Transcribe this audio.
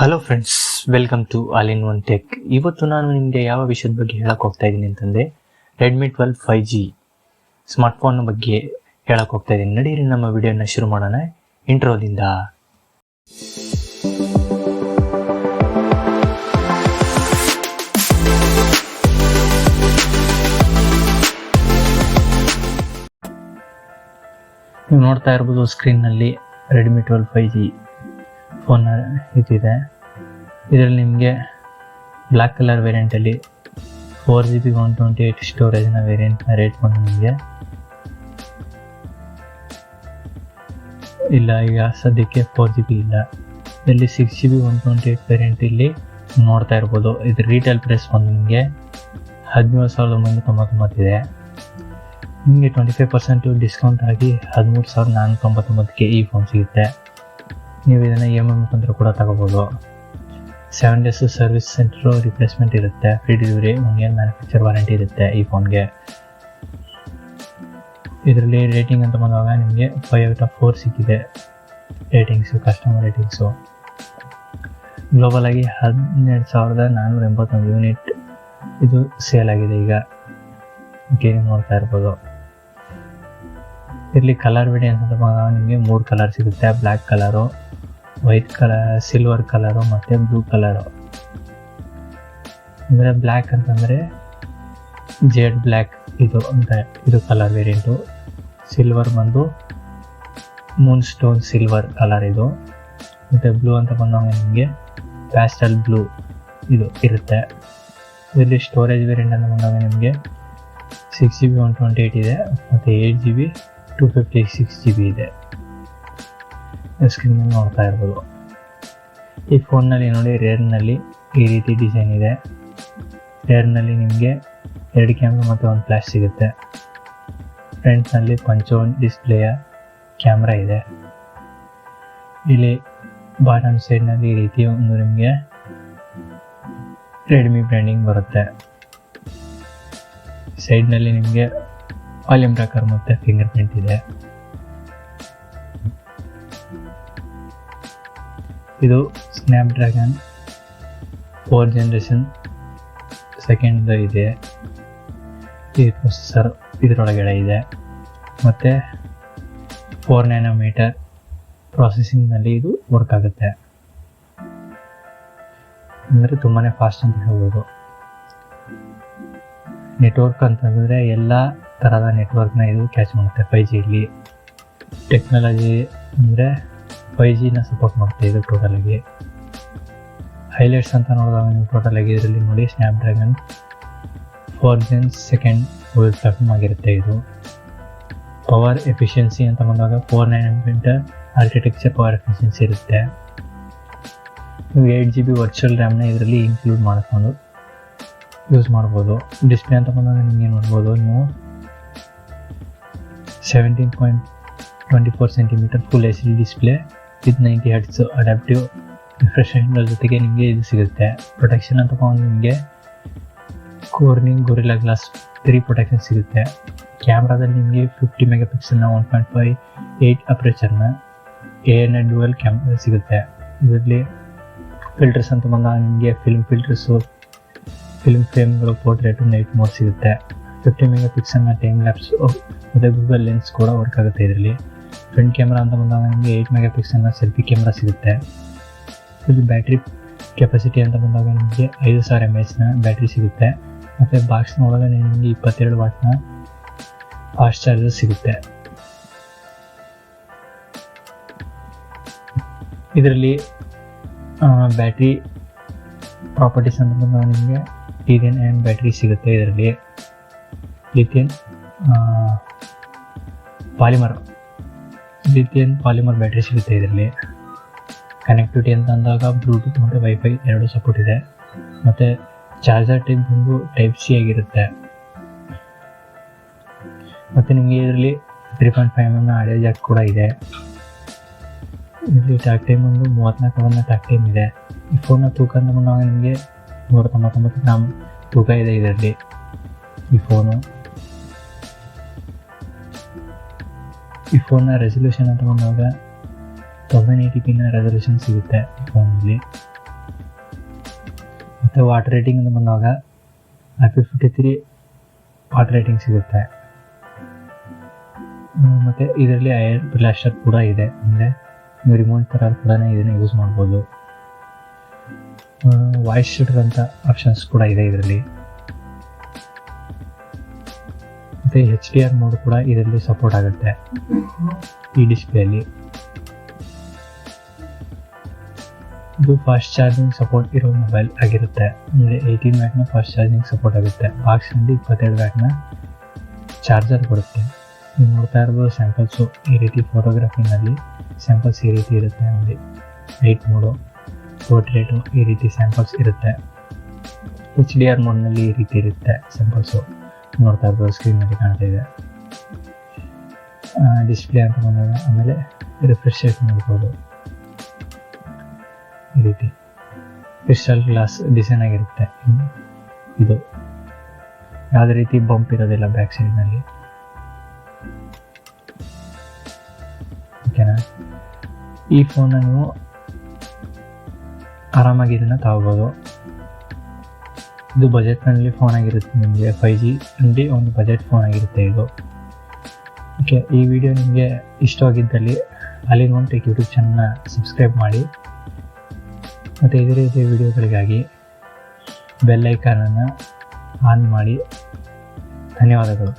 Hello friends, welcome to all in one tech. ಇವತ್ತು ನಾನು ನಿಮಗೆ ಯಾವ ವಿಷಯದ ಬಗ್ಗೆ ಹೇಳಕ್ಕೆ ಹೋಗ್ತಾ ಇದ್ದೀನಿ ಅಂತಂದರೆ ರೆಡ್ಮಿ 12 5G ಸ್ಮಾರ್ಟ್ಫೋನ್ ಬಗ್ಗೆ ಹೇಳಕ್ಕೆ ಹೋಗ್ತಾ ಇದ್ದೀನಿ. ನಡೀರಿ ನಮ್ಮ ವಿಡಿಯೋನ ಶುರು ಮಾಡೋಣ ಇಂಟ್ರೋದಿಂದ. ನೀವು ನೋಡ್ತಾ ಇರ್ಬೋದು ಸ್ಕ್ರೀನ್ನಲ್ಲಿ ರೆಡ್ಮಿ 12 5G ಫೋನ್ ಇದಿದೆ. ಇದರಲ್ಲಿ ನಿಮಗೆ ಬ್ಲ್ಯಾಕ್ ಕಲರ್ ವೇರಿಯಂಟಲ್ಲಿ 4GB 128 ಸ್ಟೋರೇಜ್ನ ವೇರಿಯಂಟ್ನ ರೇಟ್ ಬಂದು ನಿಮಗೆ ಇಲ್ಲ, ಈಗ ಸದ್ಯಕ್ಕೆ 4GB ಇಲ್ಲ. ಇದರಲ್ಲಿ 6GB 128 ವೇರಿಯಂಟ್ ಇಲ್ಲಿ ನೋಡ್ತಾ ಇರ್ಬೋದು. ಇದ್ರ ರೀಟೇಲ್ ಪ್ರೈಸ್ ಬಂದು ನಿಮಗೆ 17,999 ಇದೆ. ನಿಮಗೆ 25% ಡಿಸ್ಕೌಂಟ್ ಆಗಿ 13,499ಕ್ಕೆ ಈ ಫೋನ್ ಸಿಗುತ್ತೆ. ನೀವು ಇದನ್ನು EMI ಮುಖಾಂತರ ಕೂಡ ತಗೋಬೋದು. 7 days ಸರ್ವಿಸ್ ಸೆಂಟ್ರು ರಿಪ್ಲೇಸ್ಮೆಂಟ್ ಇರುತ್ತೆ, free delivery, 1 year manufacture warranty ಇರುತ್ತೆ ಈ ಫೋನ್ಗೆ. ಇದರಲ್ಲಿ ರೇಟಿಂಗ್ ಅಂತ ಬಂದಾಗ ನಿಮಗೆ 5/4 ಸಿಕ್ಕಿದೆ ರೇಟಿಂಗ್ಸು, ಕಸ್ಟಮರ್ ರೇಟಿಂಗ್ಸು. ಗ್ಲೋಬಲ್ ಆಗಿ 12,481 ಯೂನಿಟ್ ಇದು ಸೇಲ್ ಆಗಿದೆ ಈಗ. ನೀವು ನೋಡ್ತಾ ಇರ್ಬೋದು. ಇಲ್ಲಿ ಕಲರ್ ವೇರಿಯಂಟ್ ಅಂತ ಬಂದಾಗ ನಿಮಗೆ 3 ಕಲರ್ ಸಿಗುತ್ತೆ. Black colour, white colour, silver colour ಮತ್ತು ಬ್ಲೂ ಕಲರು. ಅಂದರೆ ಬ್ಲ್ಯಾಕ್ ಅಂತಂದರೆ ಜೆಡ್ ಬ್ಲ್ಯಾಕ್ ಇದು ಕಲರ್ ವೇರಿಯಂಟು. ಸಿಲ್ವರ್ ಬಂದು ಮೂನ್ ಸ್ಟೋನ್ ಸಿಲ್ವರ್ ಕಲರ್ ಇದು. ಮತ್ತು ಬ್ಲೂ ಅಂತ ಬಂದಾಗ ನಿಮಗೆ ಪ್ಯಾಸ್ಟಲ್ ಬ್ಲೂ ಇದು ಇರುತ್ತೆ. ಇದರಲ್ಲಿ ಸ್ಟೋರೇಜ್ ವೇರಿಯಂಟ್ ಅಂತ ಬಂದಾಗ ನಿಮಗೆ 6GB 128 ಇದೆ ಮತ್ತು 8GB 256GB ಇದೆ. ಸ್ಕ್ರೀನಲ್ಲಿ ನೋಡ್ತಾ ಇರ್ಬೋದು. ಈ ಫೋನ್ನಲ್ಲಿ ನೋಡಿ, ರೇರ್ನಲ್ಲಿ ಈ ರೀತಿ ಡಿಸೈನ್ ಇದೆ. ರೇರ್ನಲ್ಲಿ ನಿಮಗೆ 2 ಕ್ಯಾಮ್ರಾ ಮತ್ತು 1 ಫ್ಲ್ಯಾಶ್ ಸಿಗುತ್ತೆ. ಫ್ರಂಟ್ನಲ್ಲಿ ಪಂಚೋನ್ ಡಿಸ್ಪ್ಲೇಯ ಕ್ಯಾಮ್ರಾ ಇದೆ. ಇಲ್ಲಿ ಬಾಟಮ್ ಸೈಡ್ನಲ್ಲಿ ಈ ರೀತಿ ಒಂದು ನಿಮಗೆ ರೆಡ್ಮಿ ಬ್ರ್ಯಾಂಡಿಂಗ್ ಬರುತ್ತೆ. ಸೈಡ್ನಲ್ಲಿ ನಿಮಗೆ ವಾಲ್ಯೂಮ್ ಟ್ರ್ಯಾಕರ್ ಮತ್ತು ಫಿಂಗರ್ ಪ್ರಿಂಟ್ ಇದೆ. ಇದು ಸ್ನ್ಯಾಪ್ಡ್ರ್ಯಾಗನ್ 4th generation ಸೆಕೆಂಡ್ ಇದೆ. ಈ ಪ್ರೊಸೆಸರ್ ಇದರೊಳಗಡೆ ಇದೆ ಮತ್ತು 4nm ಪ್ರಾಸೆಸಿಂಗ್ನಲ್ಲಿ ಇದು ವರ್ಕ್ ಆಗುತ್ತೆ. ಅಂದರೆ ತುಂಬಾ ಫಾಸ್ಟ್ ಅಂತ ಹೇಳ್ಬೋದು. ನೆಟ್ವರ್ಕ್ ಅಂತಂದರೆ ಎಲ್ಲ ಥರದ ನೆಟ್ವರ್ಕ್ನ ಇದು ಕ್ಯಾಚ್ ಮಾಡುತ್ತೆ 5Gಲಿ. ಟೆಕ್ನಾಲಜಿ ಅಂದರೆ 5Gನ ಸಪೋರ್ಟ್ ಮಾಡುತ್ತೆ ಇದು ಟೋಟಲಾಗಿ. ಹೈಲೈಟ್ಸ್ ಅಂತ ನೋಡಿದಾಗ ನೀವು ಟೋಟಲಾಗಿ ಇದರಲ್ಲಿ ನೋಡಿ, Snapdragon 4th gen second mobile platform ಆಗಿರುತ್ತೆ ಇದು. ಪವರ್ ಎಫಿಷಿಯನ್ಸಿ ಅಂತ ಬಂದಾಗ 4nm ಆರ್ಕಿಟೆಕ್ಚರ್ ಪವರ್ ಎಫಿಷಿಯನ್ಸಿ ಇರುತ್ತೆ. ನೀವು 8GB ವರ್ಚುವಲ್ ರ್ಯಾಮ್ನ ಇದರಲ್ಲಿ ಇನ್ಕ್ಲೂಡ್ ಮಾಡಿಕೊಂಡು ಯೂಸ್ ಮಾಡ್ಬೋದು. ಡಿಸ್ಪ್ಲೇ ಅಂತ ಬಂದಾಗ ನಿಮಗೆ ನೋಡ್ಬೋದು ನೀವು 17.24 cm full HD display with 90 Hz adaptive refresh rate ಜೊತೆಗೆ ನಿಮಗೆ ಇದು ಸಿಗುತ್ತೆ. ಪ್ರೊಟೆಕ್ಷನ್ ಅಂತ ಬಂದು ನಿಮಗೆ ಕೋರ್ನಿಂಗ್ ಗೊರಿಲ್ಲಾ ಗ್ಲಾಸ್ 3 ಪ್ರೊಟೆಕ್ಷನ್ ಸಿಗುತ್ತೆ. ಕ್ಯಾಮ್ರಾದಲ್ಲಿ ನಿಮಗೆ 50 MP 1.58 ಅಪ್ರೇಚರ್ನ AN ಡ್ಯುಯಲ್ ಕ್ಯಾಮ್ರಾ ಸಿಗುತ್ತೆ. ಇದರಲ್ಲಿ ಫಿಲ್ಟರ್ಸ್ ಅಂತ ಬಂದಾಗ ನಿಮಗೆ ಫಿಲ್ಮ್ ಫಿಲ್ಟರ್ಸು, ಫಿಲ್ಮ್ ಫ್ರೇಮ್ಗಳು, ಪೋರ್ಟ್ರೇಟು, ನೈಟ್ ಮೋಡ್ ಸಿಗುತ್ತೆ. 50 MP ಟೈಮ್ ಲ್ಯಾಪ್ಸ್ ಮತ್ತು ಗೂಗಲ್ ಲೆನ್ಸ್ ಕೂಡ ವರ್ಕ್ ಆಗುತ್ತೆ ಇದರಲ್ಲಿ. ಫ್ರಂಟ್ ಕ್ಯಾಮ್ರಾ ಅಂತ ಬಂದಾಗ ನಿಮಗೆ 8 MP ಸೆಲ್ಫಿ ಕ್ಯಾಮ್ರಾ ಸಿಗುತ್ತೆ. ಇದು ಬ್ಯಾಟ್ರಿ ಕೆಪಾಸಿಟಿ ಅಂತ ಬಂದಾಗ ನಿಮಗೆ 5,000 mAh ಬ್ಯಾಟ್ರಿ ಸಿಗುತ್ತೆ. ಮತ್ತು ಬಾಕ್ಸ್ ಒಳಗೆ ನಿಮಗೆ 22 ವಾಟ್ನ ಫಾಸ್ಟ್ ಚಾರ್ಜರ್ ಸಿಗುತ್ತೆ. ಇದರಲ್ಲಿ ಬ್ಯಾಟ್ರಿ ಪ್ರಾಪರ್ಟೀಸ್ ಅಂತ ಬಂದಾಗ ನಿಮಗೆ ಲಿಥಿಯಂ ಅಯಾನ್ ಬ್ಯಾಟ್ರಿ ಸಿಗುತ್ತೆ. ಇದರಲ್ಲಿ ಲಿಥಿಯಂ ಪಾಲಿಮರ್ ಬ್ಯಾಟ್ರಿ ಸಿಗುತ್ತೆ ಇದರಲ್ಲಿ. ಕನೆಕ್ಟಿವಿಟಿ ಅಂತ ಅಂದಾಗ ಬ್ಲೂಟೂತ್ ಮತ್ತು ವೈಫೈ ಎರಡು ಸಪೋರ್ಟ್ ಇದೆ. ಮತ್ತು ಚಾರ್ಜರ್ ಟೈಪ್ ಬಂದು ಟೈಪ್ ಸಿ ಆಗಿರುತ್ತೆ. ಮತ್ತು ನಿಮಗೆ ಇದರಲ್ಲಿ 3.5mm ಆಡಿಯೋ ಜಾಕ್ ಕೂಡ ಇದೆ. ಇದರಲ್ಲಿ ಟಾಕ್ ಟೈಮ್ ಒಂದು 34 ಅವರ್ನ ಟಾಕ್ ಟೈಮ್ ಇದೆ. ಈ ಫೋನ್ನ ತೂಕ ಅಂತ ಬಂದಾಗ ನಿಮಗೆ 199 ಗ್ರಾಮ್ ತೂಕ ಇದೆ ಇದರಲ್ಲಿ. ಈ ಫೋನ್ನ ರೆಸಲ್ಯೂಷನ್ ಅಂತ ಬಂದಾಗ 1080p ರೆಸಲ್ಯೂಷನ್ ಸಿಗುತ್ತೆ ಈ ಫೋನಲ್ಲಿ. ಮತ್ತು ವಾಟರ್ ರೇಟಿಂಗ್ ಅಂತ ಬಂದಾಗ IP53 ವಾಟರ್ ರೇಟಿಂಗ್ ಸಿಗುತ್ತೆ. ಮತ್ತು ಇದರಲ್ಲಿ ಏರ್ ಬ್ಲಾಸ್ಟರ್ ಕೂಡ ಇದೆ, ಅಂದರೆ ನೀವು ರಿಮೋಟ್ ಥರ ಕೂಡ ಇದನ್ನು ಯೂಸ್ ಮಾಡ್ಬೋದು. ವಾಯ್ಸ್ ಶೂಟರ್ ಅಂತ ಆಪ್ಷನ್ಸ್ ಕೂಡ ಇದೆ ಇದರಲ್ಲಿ. ಮತ್ತು HDR ಮೋಡ್ ಕೂಡ ಇದರಲ್ಲಿ ಸಪೋರ್ಟ್ ಆಗುತ್ತೆ ಈ ಡಿಸ್ಪ್ಲೇಯಲ್ಲಿ. ಇದು ಫಾಸ್ಟ್ ಚಾರ್ಜಿಂಗ್ ಸಪೋರ್ಟ್ ಇರೋ ಮೊಬೈಲ್ ಆಗಿರುತ್ತೆ, ಅಂದರೆ 18 ವ್ಯಾಟ್ನ ಫಾಸ್ಟ್ ಚಾರ್ಜಿಂಗ್ ಸಪೋರ್ಟ್ ಆಗುತ್ತೆ. ಬಾಕ್ಸ್ನಲ್ಲಿ 22 ವ್ಯಾಟ್ನ ಚಾರ್ಜರ್ ಬರುತ್ತೆ. ನೀವು ನೋಡ್ತಾ ಇರ್ಬೋದು ಸ್ಯಾಂಪಲ್ಸು ಈ ರೀತಿ ಫೋಟೋಗ್ರಫಿನಲ್ಲಿ ಸ್ಯಾಂಪಲ್ಸ್ ಈ ರೀತಿ ಇರುತ್ತೆ. ನೋಡಿ ಲೈಟ್ ಮೋಡು, ಪೋರ್ಟ್ರೇಟು ಈ ರೀತಿ ಸ್ಯಾಂಪಲ್ಸ್ ಇರುತ್ತೆ. HDR ಮೋಡ್ನಲ್ಲಿ ಈ ರೀತಿ ಇರುತ್ತೆ ಸ್ಯಾಂಪಲ್ಸು, ನೋಡ್ತಾ ಇರ್ಬೋದು ಸ್ಕ್ರೀನಲ್ಲಿ ಕಾಣ್ತಾ ಇದೆ. ಡಿಸ್ಪ್ಲೇ ಅಂತ ಬಂದಾಗ ಆಮೇಲೆ ರಿಫ್ರೆಶ್ ರೇಟ್ ನೋಡ್ಬೋದು. ಈ ರೀತಿ ಕ್ರಿಸ್ಟಲ್ ಗ್ಲಾಸ್ ಡಿಸೈನ್ ಆಗಿರುತ್ತೆ. ಇದು ಯಾವುದೇ ರೀತಿ ಬಂಪ್ ಇರೋದಿಲ್ಲ ಬ್ಯಾಕ್ ಸೈಡ್ನಲ್ಲಿ. ಓಕೆನಾ? ಈ ಫೋನ್ನ ನೀವು ಆರಾಮಾಗಿ ಇದನ್ನು ತಗೋಬೋದು. ಇದು ಬಜೆಟ್ನಲ್ಲಿ ಫೋನ್ ಆಗಿರುತ್ತೆ, ನಿಮಗೆ 5G ಒಂದು ಬಜೆಟ್ ಫೋನ್ ಆಗಿರುತ್ತೆ ಇದು. ಓಕೆ, ಈ ವಿಡಿಯೋ ನಿಮಗೆ ಇಷ್ಟವಾಗಿದ್ದಲ್ಲಿ ಆಲ್-ಇನ್ ಒನ್ ಟೆಕ್ ಯೂಟ್ಯೂಬ್ ಚಾನಲ್ನ ಸಬ್ಸ್ಕ್ರೈಬ್ ಮಾಡಿ, ಮತ್ತು ಇದೇ ರೀತಿಯ ವಿಡಿಯೋಗಳಿಗಾಗಿ ಬೆಲ್ ಐಕಾನನ್ನು ಆನ್ ಮಾಡಿ. ಧನ್ಯವಾದಗಳು.